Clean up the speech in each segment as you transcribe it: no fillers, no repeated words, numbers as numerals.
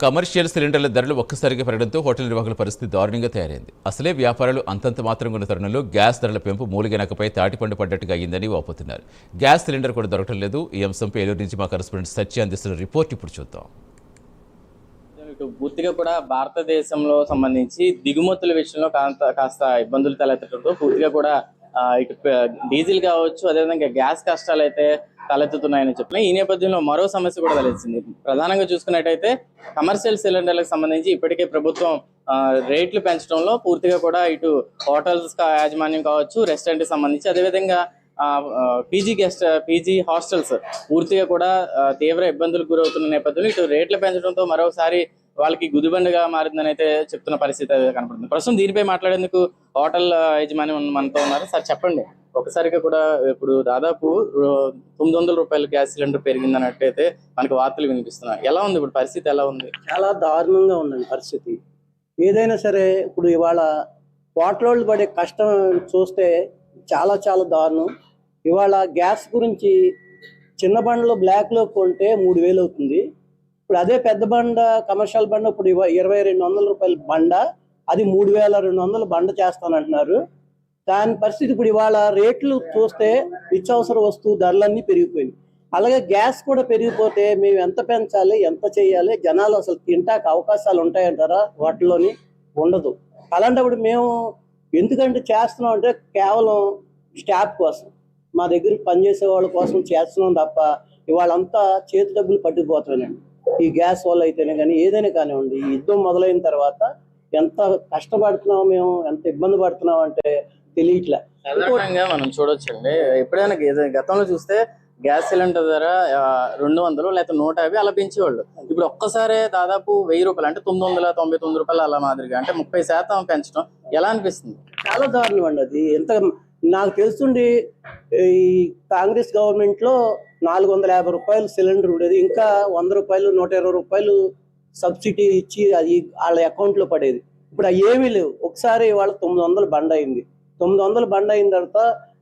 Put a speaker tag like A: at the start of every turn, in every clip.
A: Commercial సిలిండర్ల ధరలు ఒక్కసారిగా పెరగడంతో హోటల్ నిర్వాహకుల పరిస్థితి దారుణంగా తయారైంది. అసలే వ్యాపారాలు అంతంత మాత్రంగా ఉన్న తరుణంలో గ్యాస్ ధరల పెంపు మూలిగనకపై తాటిపండు పడ్డట్టుగా అయ్యిందని వాపోతున్నారు. గ్యాస్ సిలిండర్ కూడా దొరకడం లేదు. ఈ అంశంపై ఏలూరు నుంచి మా కరెస్పాండెంట్ సత్య అందిస్తున్న రిపోర్ట్ ఇప్పుడు చూద్దాం.
B: పూర్తిగా కూడా భారతదేశంలో సంబంధించి దిగుమతుల విషయంలో కాస్త ఇబ్బందులు తలెత్తడంతో పూర్తిగా కూడా ఇటు డీజిల్ కావచ్చు, అదేవిధంగా గ్యాస్ కష్టాలు అయితే తలెత్తుతున్నాయని చెప్పిన ఈ నేపథ్యంలో మరో సమస్య కూడా తలెత్తింది. ప్రధానంగా చూసుకున్నట్టయితే కమర్షియల్ సిలిండర్లకు సంబంధించి ఇప్పటికే ప్రభుత్వం రేట్లు పెంచడంలో పూర్తిగా కూడా ఇటు హోటల్స్ యాజమాన్యం కావచ్చు, రెస్టారెంట్ సంబంధించి, అదేవిధంగా పీజీ హాస్టల్స్ పూర్తిగా కూడా తీవ్ర ఇబ్బందులకు గురవుతున్న నేపథ్యంలో ఇటు రేట్లు పెంచడంతో మరోసారి వాళ్ళకి గుదిబండగా మారిందని అయితే చెప్తున్న పరిస్థితి కనపడుతుంది. ప్రస్తుతం దీనిపై మాట్లాడేందుకు హోటల్ యజమాని మనతో ఉన్నారు. సార్ చెప్పండి, ఒకసారిగా కూడా ఇప్పుడు దాదాపు 900 రూపాయల గ్యాస్ సిలిండర్ పెరిగిందన్నట్టయితే మనకి వార్తలు వినిపిస్తున్నాయి. ఎలా ఉంది ఇప్పుడు పరిస్థితి? ఎలా ఉంది?
C: చాలా దారుణంగా ఉందండి పరిస్థితి. ఏదైనా సరే ఇప్పుడు ఇవాళ హోటలోళ్ళు పడే కష్టం చూస్తే చాలా చాలా దారుణం. ఇవాళ గ్యాస్ గురించి చిన్న బండలో బ్లాక్లో కొంటే 3000 అవుతుంది. ఇప్పుడు అదే పెద్ద బండ కమర్షియల్ బండ ఇప్పుడు 2200 రూపాయల బండ, అది 3200 బండ చేస్తానంటున్నారు. దాని పరిస్థితి ఇప్పుడు ఇవాళ రేట్లు చూస్తే నిత్యావసర వస్తువు ధరలన్నీ పెరిగిపోయింది. అలాగే గ్యాస్ కూడా పెరిగిపోతే మేము ఎంత పెంచాలి, ఎంత చేయాలి, జనాలు అసలు తింటాక అవకాశాలు ఉంటాయంటారా? వాటిలోని ఉండదు. అలాంటప్పుడు మేము ఎందుకంటే చేస్తున్నాం అంటే కేవలం స్టాఫ్ కోసం, మా దగ్గర పనిచేసే వాళ్ళ కోసం చేస్తున్నాం తప్ప ఇవాళంతా చేతి డబ్బులు పట్టుకుపోతున్నాయండి. ఈ గ్యాస్ వల్ల అయితేనే కానీ ఏదైనా కానివ్వండి, ఈ యుద్ధం మొదలైన తర్వాత ఎంత కష్టపడుతున్నాం, మేము ఎంత ఇబ్బంది పడుతున్నాం అంటే తెలియట్లే.
B: సాధారణంగా మనం చూడొచ్చండి, ఎప్పుడైనా గతంలో చూస్తే గ్యాస్ సిలిండర్ ధర 200 లేకపోతే 150 అలా పెంచేవాళ్ళు. ఇప్పుడు ఒక్కసారే దాదాపు 1000 రూపాయలు అంటే 999 రూపాయలు అలా మాదిరిగా అంటే 30% పెంచడం ఎలా అనిపిస్తుంది?
C: చాలా దారుణం అండి అది. ఎంత నాకు తెలుసుండి ఈ కాంగ్రెస్ గవర్నమెంట్ లో 450 రూపాయలు సిలిండర్ ఉండేది. ఇంకా 100 రూపాయలు 120 రూపాయలు సబ్సిడీ ఇచ్చి అది వాళ్ళ అకౌంట్ లో పడేది. ఇప్పుడు అవి ఏమీ లేవు. ఒకసారి ఇవాళ 900 బండ్ అయింది. 900 బండ్ అయిన తర్వాత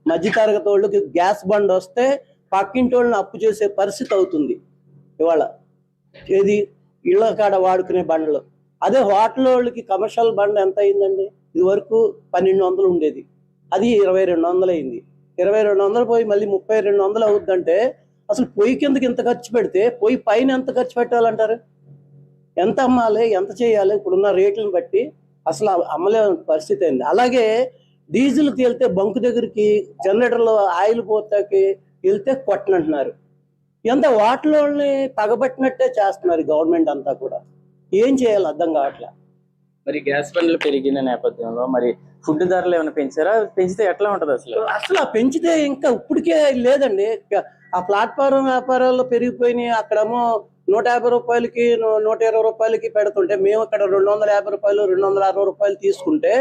C: మధ్యతరగతి వాళ్ళకి గ్యాస్ బండ్ వస్తే పక్కింటి వాళ్ళని అప్పు చేసే పరిస్థితి అవుతుంది ఇవాళ. ఏది ఇళ్ళ కాడ వాడుకునే బండ్లు. అదే హోటల్ వాళ్ళకి కమర్షియల్ బండ్ ఎంత అయిందండి? ఇది వరకు 1200 ఉండేది, అది 2200 అయింది. 2200 పోయి మళ్ళీ 3200 అవుద్దంటే అసలు పొయ్యి కిందకి ఎంత ఖర్చు పెడితే పొయ్యి పైన ఎంత ఖర్చు పెట్టాలంటారు? ఎంత అమ్మాలి, ఎంత చేయాలి? ఇప్పుడున్న రేట్లను బట్టి అసలు అమ్మలే పరిస్థితి అయింది. అలాగే డీజిల్కి వెళ్తే బంకు దగ్గరికి జనరేటర్లో ఆయిల్ పోతాకి వెళ్తే కొట్టనంటున్నారు. ఎంత వాటిలోని పగబట్టినట్టే చేస్తున్నారు గవర్నమెంట్ అంతా కూడా. ఏం చేయాలి అర్థం కావట్లే.
B: మరి గ్యాస్ బండ్లు పెరిగిన నేపథ్యంలో మరి ఫుడ్ ధరలు ఏమైనా పెంచారా? పెంచితే ఎట్లా ఉంటది అసలు?
C: అసలు పెంచితే ఇంకా ఇప్పటికే లేదండి. ఆ ప్లాట్ఫారం వ్యాపారాల్లో పెరిగిపోయినాయి. అక్కడేమో 150 రూపాయలకి 120 రూపాయలకి పెడుతుంటే మేము ఇక్కడ 250 రూపాయలు 260 రూపాయలు తీసుకుంటే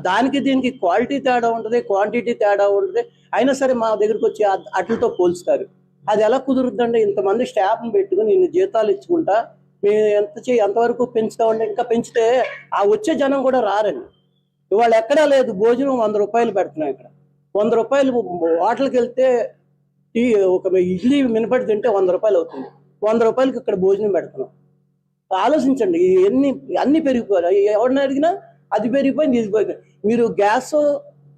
C: దానికి దీనికి క్వాలిటీ తేడా ఉంటుంది, క్వాంటిటీ తేడా ఉంటుంది. అయినా సరే మా దగ్గరికి వచ్చి అట్లతో పోల్చుతారు. అది ఎలా కుదురుద్దండి? ఇంతమంది స్టాఫ్ని పెట్టుకుని ఇన్ని జీతాలు ఇచ్చుకుంటా మేము ఎంతవరకు పెంచుతామండి? ఇంకా పెంచితే ఆ వచ్చే జనం కూడా రారండి. ఇవాళ ఎక్కడా లేదు. భోజనం 100 రూపాయలు పెడుతున్నాం. ఇక్కడ 100 రూపాయలు హోటల్కి వెళ్తే ఒక ఇడ్లీ మినపడి తింటే 100 రూపాయలు అవుతుంది. 100 రూపాయలకి ఇక్కడ భోజనం పెడుతున్నాం. ఆలోచించండి, అన్ని పెరిగిపోయాయి. ఎవరిని అడిగినా అది పెరిగిపోయింది, ఇది పోయింది. మీరు గ్యాస్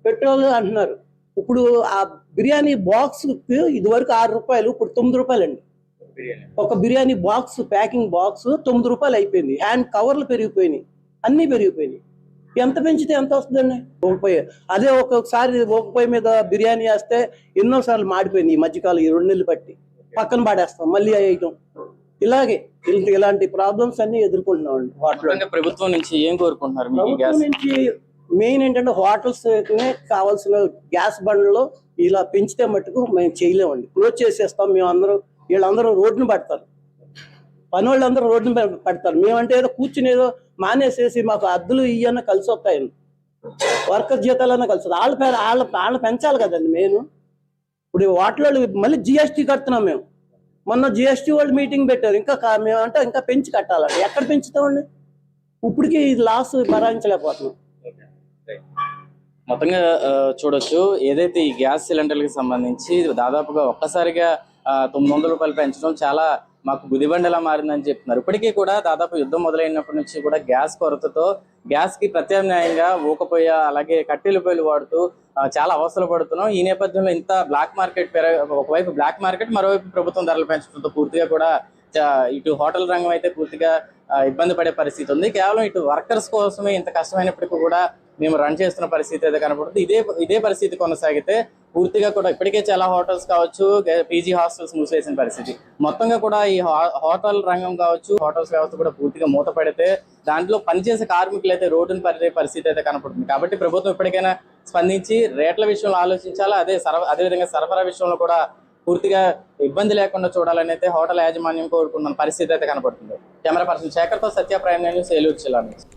C: పెట్రోల్ అంటున్నారు. ఇప్పుడు ఆ బిర్యానీ బాక్స్ ఇది వరకు 6 రూపాయలు, ఇప్పుడు 9 రూపాయలు అండి. ఒక బిర్యానీ బాక్స్, ప్యాకింగ్ బాక్స్ 9 రూపాయలు అయిపోయింది. హ్యాండ్ కవర్లు పెరిగిపోయినాయి, అన్నీ పెరిగిపోయినాయి. ఎంత పెంచితే ఎంత వస్తుందండి? ఒక్కపోయి అదే ఒక్కొక్కసారి ఒక్కపోయి మీద బిర్యానీ వేస్తే ఎన్నోసార్లు మాడిపోయింది. ఈ మధ్యకాలం ఈ 2 నెలలు బట్టి పక్కన పాడేస్తాం, మళ్ళీ వేయటం. ఇలాగే ఇలాంటి ప్రాబ్లమ్స్ అన్ని ఎదుర్కొంటున్నాం.
B: ప్రభుత్వం నుంచి ఏం కోరుకుంటున్నారు?
C: ప్రభుత్వం నుంచి మెయిన్ ఏంటంటే హోటల్స్ కావాల్సిన గ్యాస్ బండ్లు ఇలా పెంచితే మట్టుకు మేము చేయలేమండి. క్లోజ్ చేసేస్తాం మేము. వీళ్ళందరూ రోడ్డును పడతారు, పని వాళ్ళందరూ రోడ్డును పడతారు. మేమంటే ఏదో కూర్చుని ఏదో మానేసేసి మాకు అద్దులు ఇవన్నీ కలిసి వస్తాయండి, వర్కర్ జీతాలన్నా కలిసి వాళ్ళు పెంచాలి కదండి మెయిన్. ఇప్పుడు హోటల్ మళ్ళీ జిఎస్టీ కడుతున్నాం మేము. మొన్న జిఎస్టీ వాళ్ళు మీటింగ్ పెట్టారు. మేమంటే ఇంకా పెంచి కట్టాలండి. ఎక్కడ పెంచుతామండి? ఇప్పటికీ లాస్ భరాయించలేకపోతున్నాం.
B: మొత్తంగా చూడొచ్చు, ఏదైతే ఈ గ్యాస్ సిలిండర్లకు సంబంధించి దాదాపుగా ఒక్కసారిగా 900 రూపాయలు పెంచడం చాలా మాకు గుదిబండలా మారిందని చెప్తున్నారు. ఇప్పటికీ కూడా దాదాపు యుద్ధం మొదలైనప్పటి నుంచి కూడా గ్యాస్ కొరతతో గ్యాస్ కి ప్రత్యామ్నాయంగా ఊకపోయ అలాగే కట్టెల పొయ్యిలు వాడుతూ చాలా అవస్థలు పడుతున్నాం. ఈ నేపథ్యంలో ఇంత బ్లాక్ మార్కెట్ ఒకవైపు బ్లాక్ మార్కెట్, మరోవైపు ప్రభుత్వం ధరలు పెంచడంతో పూర్తిగా కూడా ఇటు హోటల్ రంగం అయితే పూర్తిగా ఇబ్బంది పడే పరిస్థితి ఉంది. కేవలం ఇటు వర్కర్స్ కోసమే ఇంత కష్టమైనప్పటికీ కూడా మేము రన్ చేస్తున్న పరిస్థితి అయితే కనపడుతుంది. ఇదే పరిస్థితి కొనసాగితే పూర్తిగా కూడా ఇప్పటికే చాలా హోటల్స్ కావచ్చు, పీజీ హాస్టల్స్ మూసివేసిన పరిస్థితి. మొత్తంగా కూడా ఈ హోటల్ రంగం కావచ్చు, హోటల్స్ వ్యవస్థ కూడా పూర్తిగా మూతపడితే దాంట్లో పనిచేసే కార్మికులు అయితే రోడ్డును పడే పరిస్థితి అయితే కనపడుతుంది. కాబట్టి ప్రభుత్వం ఇప్పటికైనా స్పందించి రేట్ల విషయంలో ఆలోచించాలా, అదేవిధంగా సరఫరా విషయంలో కూడా పూర్తిగా ఇబ్బంది లేకుండా చూడాలని అయితే హోటల్ యాజమాన్యం కోరుకున్న పరిస్థితి అయితే కనపడుతుంది. కెమెరా పర్సన్ శేఖర్తో సత్య ప్రైమ్ న్యూస్, ఏలూరు జిల్లా నుంచి.